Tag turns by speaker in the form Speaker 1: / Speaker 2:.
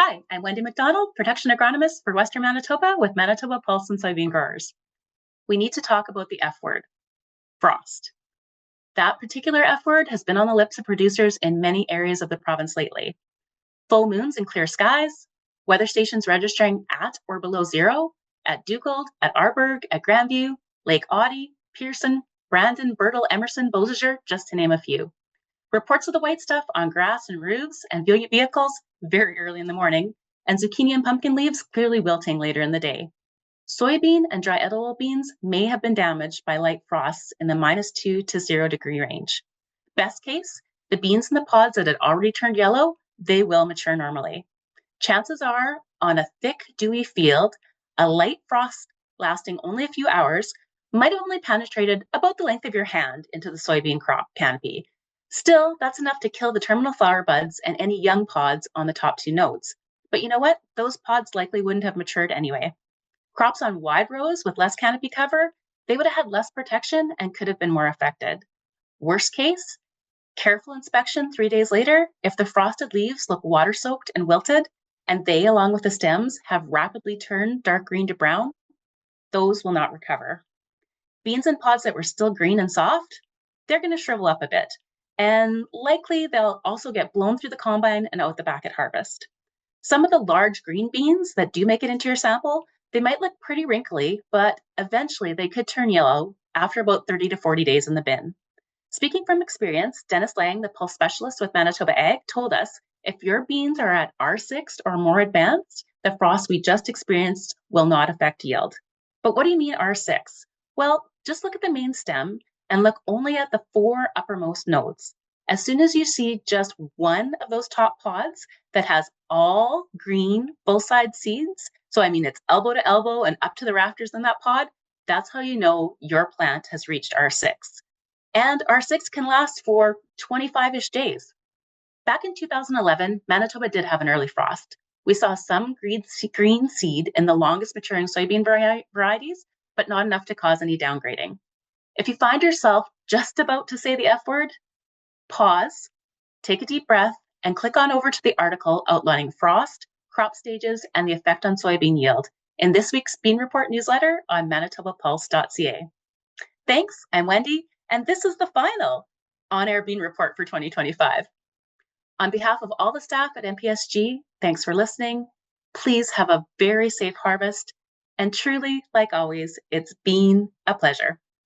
Speaker 1: Hi, I'm Wendy McDonald, production agronomist for Western Manitoba with Manitoba Pulse and Soybean Growers. We need to talk about the F word, frost. That particular F word has been on the lips of producers in many areas of the province lately. Full moons and clear skies, weather stations registering at or below zero, at Dugald, at Arborg, at Grandview, Lake Audie, Pearson, Brandon, Birtle, Emerson, Beausejour, just to name a few. Reports of the white stuff on grass and roofs and vehicles very early in the morning, and zucchini and pumpkin leaves clearly wilting later in the day. Soybean and dry edible beans may have been damaged by light frosts in the -2 to 0 degree range. Best case, the beans in the pods that had already turned yellow, they will mature normally. Chances are, on a thick, dewy field, a light frost lasting only a few hours might have only penetrated about the length of your hand into the soybean crop canopy. Still, that's enough to kill the terminal flower buds and any young pods on the top two nodes. But you know what? Those pods likely wouldn't have matured anyway. Crops on wide rows with less canopy cover, they would have had less protection and could have been more affected. Worst case, careful inspection 3 days later, if the frosted leaves look water-soaked and wilted, and they, along with the stems, have rapidly turned dark green to brown, those will not recover. Beans and pods that were still green and soft, they're going to shrivel up a bit. And likely they'll also get blown through the combine and out the back at harvest. Some of the large green beans that do make it into your sample, they might look pretty wrinkly, but eventually they could turn yellow after about 30 to 40 days in the bin. Speaking from experience, Dennis Lang, the pulse specialist with Manitoba Ag, told us if your beans are at R6 or more advanced, the frost we just experienced will not affect yield. But what do you mean R6? Well, just look at the main stem and look only at the 4 uppermost nodes. As soon as you see just one of those top pods that has all green, full-side seeds, so I mean it's elbow to elbow and up to the rafters in that pod, that's how you know your plant has reached R6. And R6 can last for 25-ish days. Back in 2011, Manitoba did have an early frost. We saw some green seed in the longest maturing soybean varieties, but not enough to cause any downgrading. If you find yourself just about to say the F word, pause, take a deep breath, and click on over to the article outlining frost, crop stages, and the effect on soybean yield in this week's Bean Report newsletter on manitobapulse.ca. Thanks, I'm Wendy, and this is the final on-air Bean Report for 2025. On behalf of all the staff at MPSG, thanks for listening. Please have a very safe harvest, and truly, like always, it's been a pleasure.